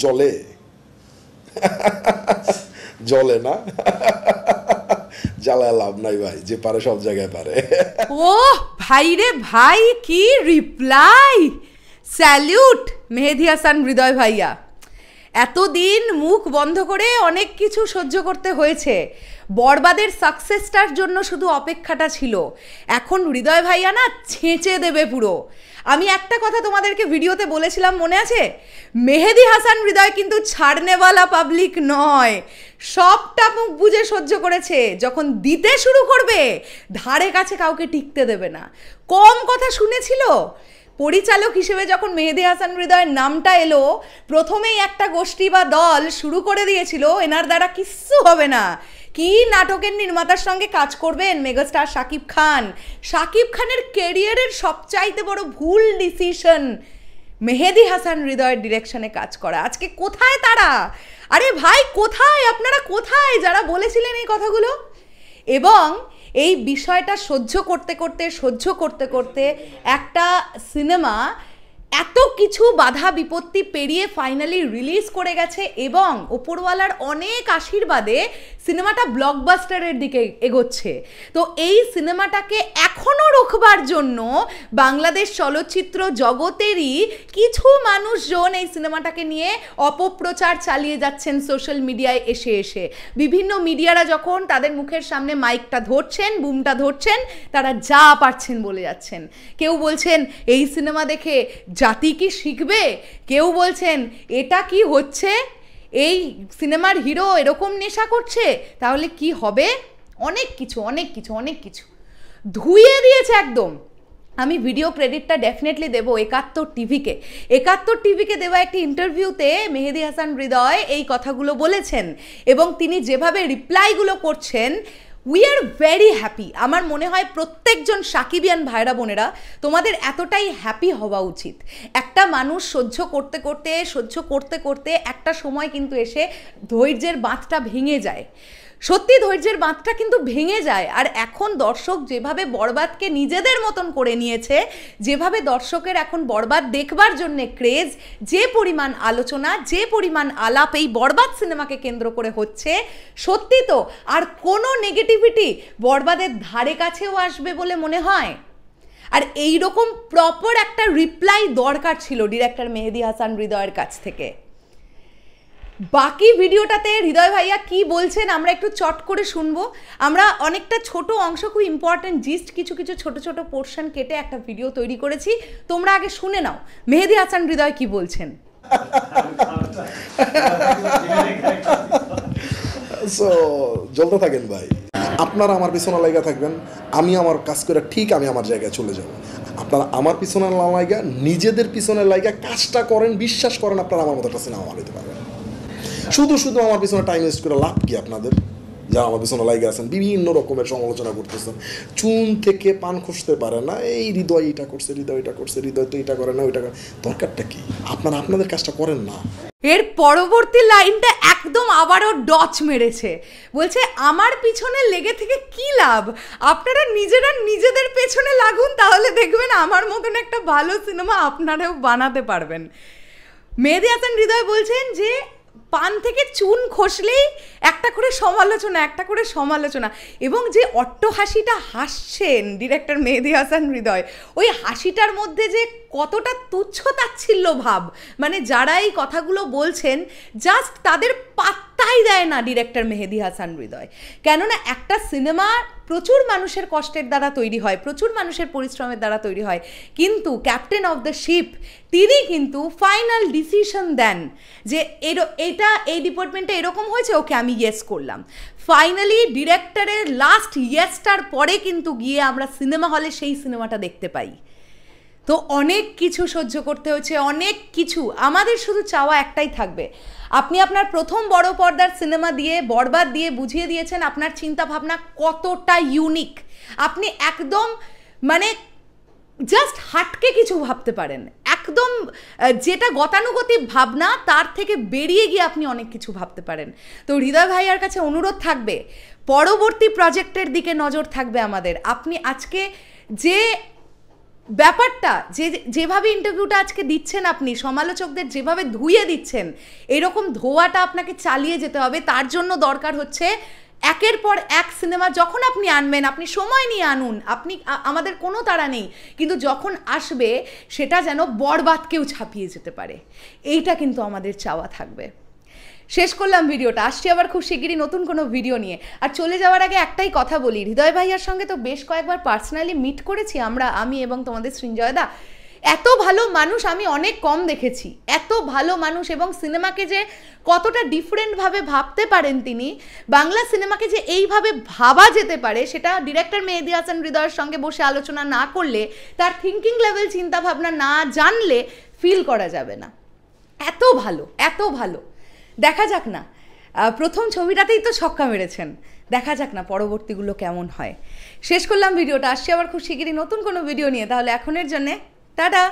জলে জলে না জ্বালায় লাভ নাই ভাই, যে পারে সব জায়গায় পারে। ও ভাই রে ভাই, কি রিপ্লাই! স্যালিউট মেহেদী হাসান হৃদয় ভাইয়া। এতদিন মুখ বন্ধ করে অনেক কিছু সহ্য করতে হয়েছে, বরবাদের সাকসেসটার জন্য শুধু অপেক্ষাটা ছিল। এখন হৃদয় ভাইয়া না ছেঁচে দেবে পুরো। আমি একটা কথা তোমাদেরকে ভিডিওতে বলেছিলাম, মনে আছে? মেহেদী হাসান হৃদয় কিন্তু ছাড়নেওয়ালা পাবলিক নয়, সবটা মুখ বুঝে সহ্য করেছে। যখন দিতে শুরু করবে ধারে কাছে কাউকে টিকতে দেবে না। কম কথা শুনেছিল? পরিচালক হিসেবে যখন মেহেদী হাসান হৃদয়ের নামটা এলো, প্রথমেই একটা গোষ্ঠী বা দল শুরু করে দিয়েছিল এনার দ্বারা কিচ্ছু হবে না। কি নাটকের নির্মাতার সঙ্গে কাজ করবেন মেগাস্টার শাকিব খান। শাকিব খানের ক্যারিয়ারের সবচাইতে বড় ভুল ডিসিশন মেহেদী হাসান হৃদয়ের ডিরেকশনে কাজ করা। আজকে কোথায় তারা? আরে ভাই কোথায় আপনারা, কোথায় যারা বলেছিলেন এই কথাগুলো? এবং এই বিষয়টা সহ্য করতে করতে একটা সিনেমা এত কিছু বাধা বিপত্তি পেরিয়ে ফাইনালি রিলিজ করে গেছে, এবং ওপরওয়ালার অনেক আশীর্বাদে সিনেমাটা ব্লকবাস্টারের দিকে এগোচ্ছে। তো এই সিনেমাটাকে এখনও রোখবার জন্য বাংলাদেশ চলচ্চিত্র জগতেরই কিছু মানুষজন এই সিনেমাটাকে নিয়ে অপপ্রচার চালিয়ে যাচ্ছেন সোশ্যাল মিডিয়ায় এসে এসে। বিভিন্ন মিডিয়ারা যখন তাদের মুখের সামনে মাইকটা ধরছেন, বুমটা ধরছেন, তারা যা পারছেন বলে যাচ্ছেন। কেউ বলছেন এই সিনেমা দেখে জাতি কি শিখবে, কেউ বলছেন এটা কি হচ্ছে, এই সিনেমার হিরো এরকম নেশা করছে, তাহলে কি হবে। অনেক কিছু ধুইয়ে দিয়েছে একদম। আমি ভিডিও ক্রেডিটটা ডেফিনেটলি দেবো একাত্তর টিভিকে দেওয়া একটি ইন্টারভিউতে মেহেদী হাসান হৃদয় এই কথাগুলো বলেছেন, এবং তিনি যেভাবে রিপ্লাইগুলো করছেন, উই আর ভেরি হ্যাপি। আমার মনে হয় প্রত্যেকজন সাকিবিয়ান ভাইরা বোনেরা তোমাদের এতটাই হ্যাপি হওয়া উচিত। একটা মানুষ সহ্য করতে একটা সময় কিন্তু এসে ধৈর্যের বাঁধটা ভেঙে যায়। সত্যি ধৈর্যের বাঁধটা কিন্তু ভেঙে যায়। আর এখন দর্শক যেভাবে বরবাদকে নিজেদের মতন করে নিয়েছে, যেভাবে দর্শকের এখন বরবাদ দেখবার জন্যে ক্রেজ, যে পরিমাণ আলোচনা, যে পরিমাণ আলাপ এই বরবাদ সিনেমাকে কেন্দ্র করে হচ্ছে, সত্যি তো আর কোনো নেগেটিভিটি বরবাদের ধারে কাছেও আসবে বলে মনে হয়। আর এই রকম প্রপার একটা রিপ্লাই দরকার ছিল ডিরেক্টর মেহেদী হাসান হৃদয়ের কাছ থেকে। বাকি ভিডিওটাতে হৃদয় ভাইয়া কি বলছেন আমরা একটু চট করে শুনবো। আমরা অনেকটা ছোট অংশ, খুব ইম্পর্টেন্ট জিস্ট, কিছু ছোট পোর্শন কেটে একটা ভিডিও তৈরি করেছি, তোমরা আগে শুনে নাও মেহেদী হাসান হৃদয় কি বলছেন। জ্বলতে থাকেন ভাই, আপনারা আমার পিছনে লাগা থাকবেন, আমি আমার কাজ করে ঠিক আমি আমার জায়গায় চলে যাব। আপনারা আমার পিছনে না লাগা, নিজেদের পিছনে লাগা কাজটা করেন, বিশ্বাস করেন আপনারা আমার মতো একটা সিনেমা বানাতে পারবেন। শুধু আমার পিছনে টাইম ওয়েস্ট করে লাভ কি আপনাদের? যারা আমার পিছনে লাগে আছেন, বিভিন্ন রকমের সমালোচনা করতেছেন, চুন থেকে পান খসতে পারে না, এই হৃদয় এটা করছে, হৃদয় তো এটা করে না, ওইটা করে, দরকারটা কি? আপনারা আপনাদের কাজটা করেন না। এর পরবর্তী লাইনটা একদম আবারও ডচ মেরেছে, বলছে আমার পিছনে লেগে থেকে কি লাভ, আপনারা নিজেদের পেছনে লাগুন, তাহলে দেখবেন আমার মতন একটা ভালো সিনেমা আপনারাও বানাতে পারবেন। মেহেদী হাসান হৃদয় বলছেন যে পান থেকে চুন খসলেই একটা করে সমালোচনা, এবং যে অট্টহাসিটা হাসছেন ডিরেক্টর মেহেদী হাসান হৃদয়, ওই হাসিটার মধ্যে যে কতটা তুচ্ছ-তাচ্ছিল্য ভাব, মানে যারা এই কথাগুলো বলছেন জাস্ট তাদের পাত্তাই দেয় না ডিরেক্টর মেহেদী হাসান হৃদয়। কেননা একটা সিনেমা প্রচুর মানুষের কষ্টের দ্বারা তৈরি হয়, প্রচুর মানুষের পরিশ্রমের দ্বারা তৈরি হয়, কিন্তু ক্যাপ্টেন অফ দ্য শিপ তিনি কিন্তু ফাইনাল ডিসিশন দেন যে এই ডিপার্টমেন্টে এরকম হয়েছে, ওকে আমি ইয়েস করলাম। ফাইনালি ডিরেক্টরের লাস্ট ইয়েসটার পরে কিন্তু গিয়ে আমরা সিনেমা হলে সেই সিনেমাটা দেখতে পাই। তো অনেক কিছু সহ্য করতে হচ্ছে, অনেক কিছু। আমাদের শুধু চাওয়া একটাই থাকবে, আপনি আপনার প্রথম বড় পর্দার সিনেমা দিয়ে বরবাদ দিয়ে বুঝিয়ে দিয়েছেন আপনার চিন্তা ভাবনা কতটা ইউনিক। আপনি একদম মানে জাস্ট হাটকে কিছু ভাবতে পারেন, একদম যেটা গতানুগতিক ভাবনা তার থেকে বেরিয়ে গিয়ে আপনি অনেক কিছু ভাবতে পারেন। তো হৃদয় ভাইয়ার কাছে অনুরোধ থাকবে, পরবর্তী প্রজেক্টের দিকে নজর থাকবে আমাদের। আপনি আজকে যে ব্যাপারটা যেভাবে ইন্টারভিউটা আজকে দিচ্ছেন, আপনি সমালোচকদের যেভাবে ধুয়ে দিচ্ছেন, এরকম ধোয়াটা আপনাকে চালিয়ে যেতে হবে। তার জন্য দরকার হচ্ছে একের পর এক সিনেমা যখন আপনি আনবেন, আপনি সময় নিয়ে আনুন, আমাদের কোনো তাড়া নেই, কিন্তু যখন আসবে সেটা যেন বরবাদকেও ছাপিয়ে যেতে পারে, এইটা কিন্তু আমাদের চাওয়া থাকবে। শেষ করলাম ভিডিওটা, আসছি আবার খুব শিগগিরই নতুন কোনো ভিডিও নিয়ে। আর চলে যাওয়ার আগে একটাই কথা বলি, হৃদয় ভাইয়ার সঙ্গে তো বেশ কয়েকবার পার্সোনালি মিট করেছি আমি এবং তোমাদের সৃঞ্জয়দা। এত ভালো মানুষ আমি অনেক কম দেখেছি, এত ভালো মানুষ, এবং সিনেমাকে যে কতটা ডিফারেন্টভাবে ভাবতে পারেন তিনি, বাংলা সিনেমাকে যে এইভাবে ভাবা যেতে পারে, সেটা ডিরেক্টর মেহেদী হাসান হৃদয়ের সঙ্গে বসে আলোচনা না করলে, তার থিঙ্কিং লেভেল চিন্তাভাবনা না জানলে ফিল করা যাবে না। এত ভালো, এত ভালো। দেখা যাক না, প্রথম ছবিটাতেই তো ছক্কা মেরেছেন, দেখা যাক না পরবর্তীগুলো কেমন হয়। শেষ করলাম ভিডিওটা, আসছি আবার খুব শিগগিরই নতুন কোনো ভিডিও নিয়ে। তাহলে এখনের জন্যে টাটা।